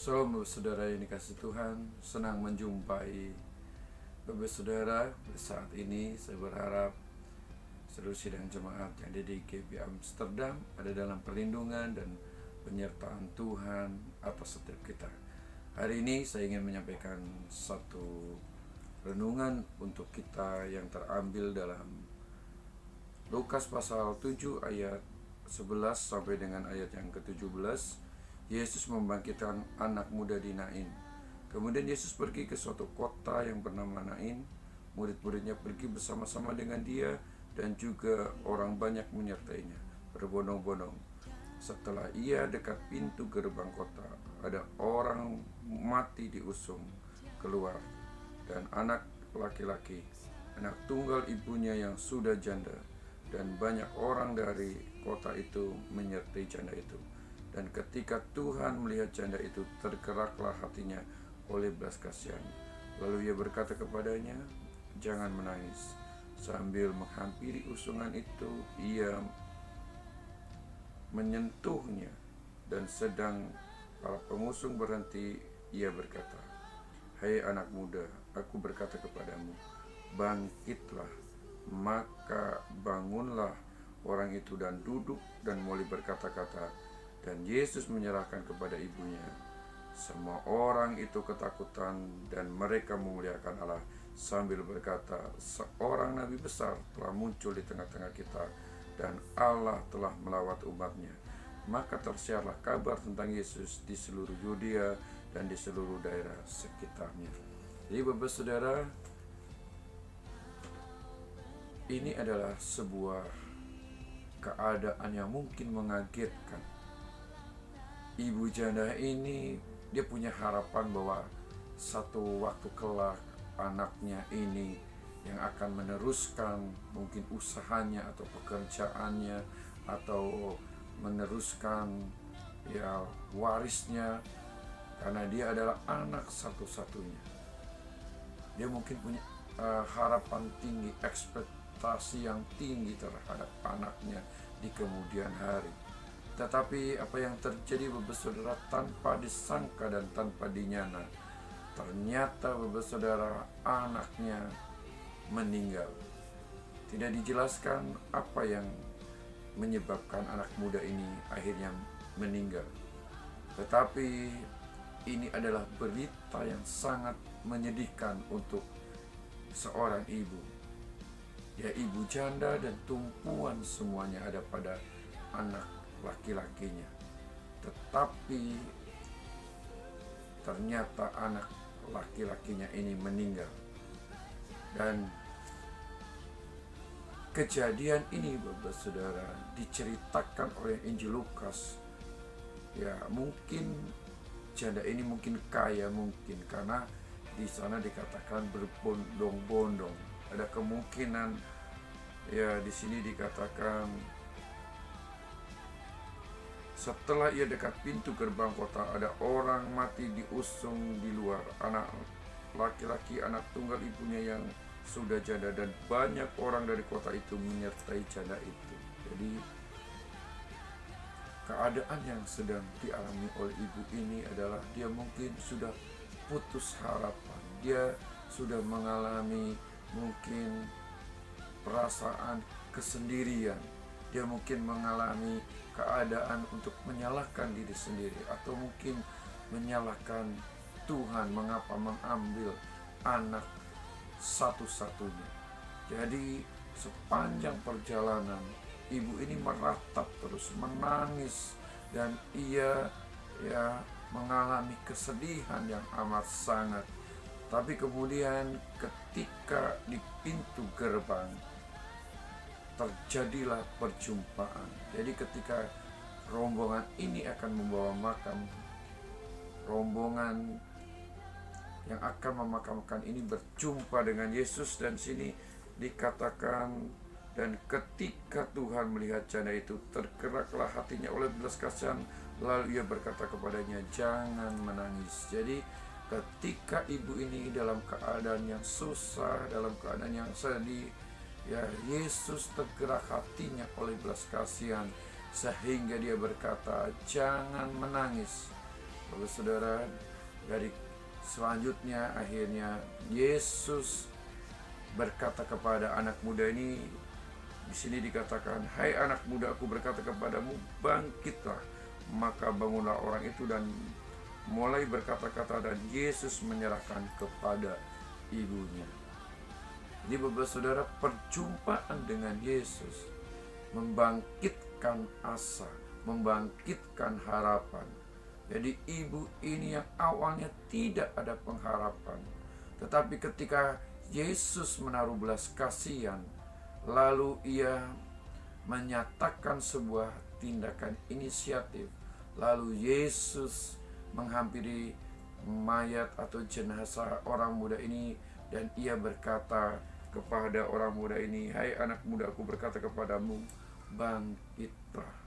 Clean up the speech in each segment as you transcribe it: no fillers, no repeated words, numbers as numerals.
Shalom Bapak Saudara yang dikasih Tuhan. Senang menjumpai Bapak Saudara. Saat ini saya berharap seluruh sidang jemaat yang ada di GB Amsterdam ada dalam perlindungan dan penyertaan Tuhan atas setiap kita. Hari ini saya ingin menyampaikan satu renungan untuk kita yang terambil dalam Lukas pasal 7 ayat 11 sampai dengan ayat yang ke-17. Yesus membangkitkan anak muda di Nain. Kemudian Yesus pergi ke suatu kota yang bernama Nain. Murid-muridnya pergi bersama-sama dengan dia, dan juga orang banyak menyertainya, berbondong-bondong. Setelah ia dekat pintu gerbang kota, ada orang mati diusung keluar, dan anak laki-laki, anak tunggal ibunya yang sudah janda, dan banyak orang dari kota itu menyertai janda itu. Dan ketika Tuhan melihat janda itu, tergeraklah hatinya oleh belas kasihan. Lalu ia berkata kepadanya, "Jangan menangis." Sambil menghampiri usungan itu, ia menyentuhnya, dan sedang para pengusung berhenti, ia berkata, "Hai anak muda, aku berkata kepadamu, bangkitlah." Maka bangunlah orang itu dan duduk dan mulai berkata-kata, dan Yesus menyerahkan kepada ibunya. Semua orang itu ketakutan, dan mereka memuliakan Allah sambil berkata, "Seorang nabi besar telah muncul di tengah-tengah kita, dan Allah telah melawat umatnya." Maka tersiarlah kabar tentang Yesus di seluruh Yudea dan di seluruh daerah sekitarnya. Jadi Bapak Saudara, ini adalah sebuah keadaan yang mungkin mengagetkan. Ibu janda ini, dia punya harapan bahwa satu waktu kelak anaknya ini yang akan meneruskan mungkin usahanya atau pekerjaannya, atau meneruskan warisnya, karena dia adalah anak satu-satunya. Dia mungkin punya harapan tinggi, ekspektasi yang tinggi terhadap anaknya di kemudian hari. Tetapi apa yang terjadi Bapak Saudara, tanpa disangka dan tanpa dinyana, ternyata Bapak Saudara, anaknya meninggal. Tidak dijelaskan apa yang menyebabkan anak muda ini akhirnya meninggal. Tetapi ini adalah berita yang sangat menyedihkan untuk seorang ibu. Ya, ibu janda dan tumpuan semuanya ada pada anak laki-lakinya. Tetapi ternyata anak laki-lakinya ini meninggal. Dan kejadian ini Bapak Saudara diceritakan oleh Injil Lukas. Ya, mungkin janda ini mungkin kaya, mungkin karena di sana dikatakan berbondong-bondong. Ada kemungkinan di sini dikatakan setelah ia dekat pintu gerbang kota, ada orang mati diusung di luar, anak laki-laki, anak tunggal ibunya yang sudah janda, dan banyak orang dari kota itu menyertai janda itu. Jadi keadaan yang sedang dialami oleh ibu ini adalah dia mungkin sudah putus harapan. Dia sudah mengalami mungkin perasaan kesendirian. Dia mungkin mengalami keadaan untuk menyalahkan diri sendiri, atau mungkin menyalahkan Tuhan mengapa mengambil anak satu-satunya. Jadi sepanjang perjalanan ibu ini meratap terus, menangis, dan ia mengalami kesedihan yang amat sangat. Tapi kemudian ketika di pintu gerbang terjadilah perjumpaan. Jadi ketika rombongan ini akan membawa makam, rombongan yang akan memakamkan ini berjumpa dengan Yesus, dan sini dikatakan, dan ketika Tuhan melihat janda itu, tergeraklah hatinya oleh belas kasihan, lalu ia berkata kepadanya, "Jangan menangis." Jadi ketika ibu ini dalam keadaan yang susah, dalam keadaan yang sedih, Yesus tergerak hatinya oleh belas kasihan, sehingga dia berkata, "Jangan menangis." Bapak saudara, dari selanjutnya akhirnya Yesus berkata kepada anak muda ini. Di sini dikatakan, "Hai anak muda, aku berkata kepadamu, bangkitlah." Maka bangunlah orang itu dan mulai berkata-kata, dan Yesus menyerahkan kepada ibunya. Jadi Bapak saudara, perjumpaan dengan Yesus membangkitkan asa, membangkitkan harapan. Jadi ibu ini yang awalnya tidak ada pengharapan, tetapi ketika Yesus menaruh belas kasihan, lalu ia menyatakan sebuah tindakan inisiatif. Lalu Yesus menghampiri mayat atau jenazah orang muda ini, dan ia berkata kepada orang muda ini, "Hai anak muda, aku berkata kepadamu, bangkitlah."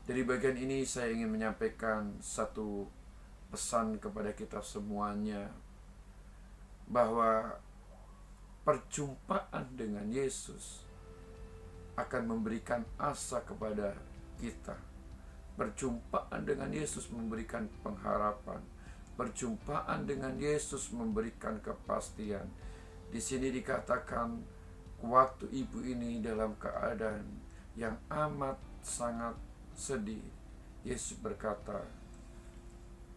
Dari bagian ini saya ingin menyampaikan satu pesan kepada kita semuanya, bahwa perjumpaan dengan Yesus akan memberikan asa kepada kita. Perjumpaan dengan Yesus memberikan pengharapan. Perjumpaan dengan Yesus memberikan kepastian. Di sini dikatakan, waktu ibu ini dalam keadaan yang amat sangat sedih, Yesus berkata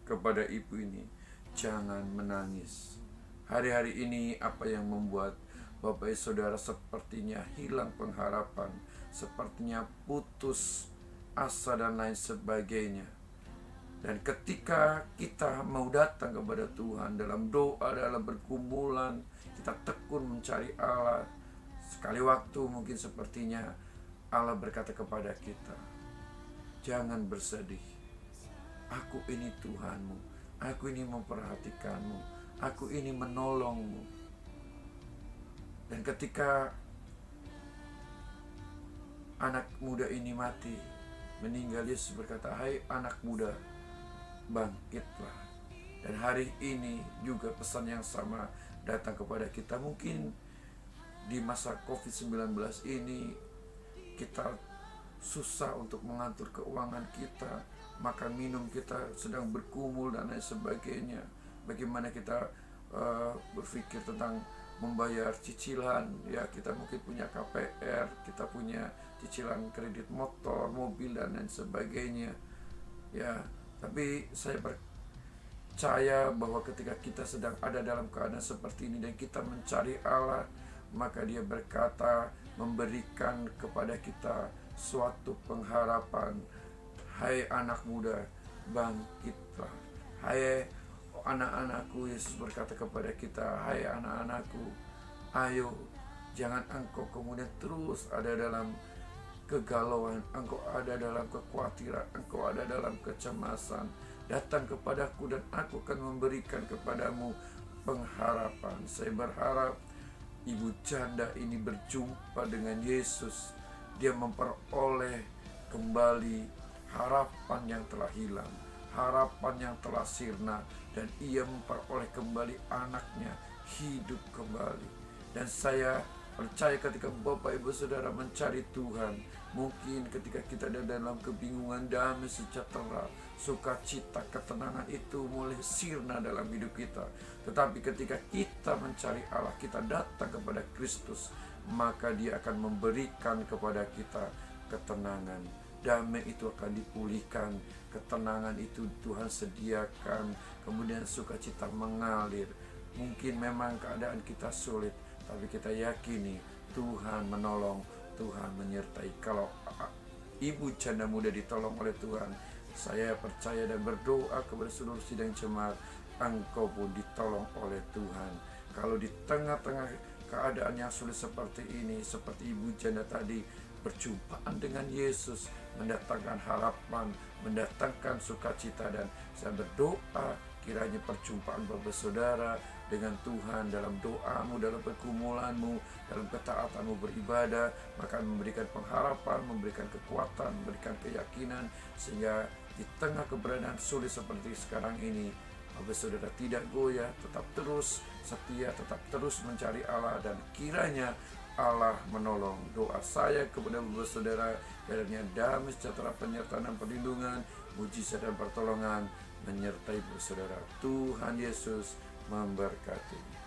kepada ibu ini, "Jangan menangis." Hari-hari ini apa yang membuat Bapak Ibu Saudara sepertinya hilang pengharapan, sepertinya putus asa dan lain sebagainya. Dan ketika kita mau datang kepada Tuhan dalam doa, dalam bergumulan, kita tekun mencari Allah, sekali waktu mungkin sepertinya Allah berkata kepada kita, "Jangan bersedih, aku ini Tuhanmu, aku ini memperhatikanmu, aku ini menolongmu." Dan ketika anak muda ini mati, meninggal, Yesus berkata, "Hai anak muda, bangkitlah." Dan hari ini juga pesan yang sama datang kepada kita. Mungkin di masa COVID-19 ini kita susah untuk mengatur keuangan kita, makan minum kita sedang bergumul dan lain sebagainya. Bagaimana kita berpikir tentang membayar cicilan, ya kita mungkin punya KPR, kita punya cicilan kredit motor, mobil dan lain sebagainya. Ya, tapi saya percaya bahwa ketika kita sedang ada dalam keadaan seperti ini dan kita mencari Allah, maka Dia berkata, memberikan kepada kita suatu pengharapan. "Hai anak muda, bangkitlah. Hai anak-anakku," Yesus berkata kepada kita, "Hai anak-anakku, ayo, jangan engkau kemudian terus ada dalam kegalauan, engkau ada dalam kekhawatiran, engkau ada dalam kecemasan. Datang kepadaku dan aku akan memberikan kepadamu pengharapan." Saya berharap ibu janda ini berjumpa dengan Yesus. Dia memperoleh kembali harapan yang telah hilang, harapan yang telah sirna, dan ia memperoleh kembali anaknya hidup kembali. Dan saya percaya ketika Bapak Ibu Saudara mencari Tuhan, mungkin ketika kita ada dalam kebingungan, damai sejahtera, sukacita, ketenangan itu mulai sirna dalam hidup kita. Tetapi ketika kita mencari Allah, kita datang kepada Kristus, maka Dia akan memberikan kepada kita ketenangan. Damai itu akan dipulihkan, ketenangan itu Tuhan sediakan, kemudian sukacita mengalir. Mungkin memang keadaan kita sulit, tapi kita yakini Tuhan menolong, Tuhan menyertai. Kalau ibu janda muda ditolong oleh Tuhan, saya percaya dan berdoa kepada seluruh sidang jemaat, engkau pun ditolong oleh Tuhan. Kalau di tengah-tengah keadaan yang sulit seperti ini, seperti ibu janda tadi, perjumpaan dengan Yesus mendatangkan harapan, mendatangkan sukacita. Dan saya berdoa kiranya perjumpaan Bapak Saudara dengan Tuhan dalam doamu, dalam pergumulanmu, dalam ketaatanmu beribadah, maka memberikan pengharapan, memberikan kekuatan, memberikan keyakinan, sehingga di tengah keberadaan sulit seperti sekarang ini, Bapak Saudara tidak goyah, tetap terus setia, tetap terus mencari Allah, dan kiranya Allah menolong. Doa saya kepada Bapak Saudara, kiranya damai sejahtera, penyertaan dan perlindungan, mujizat dan pertolongan menyertai saudara. Tuhan Yesus memberkati.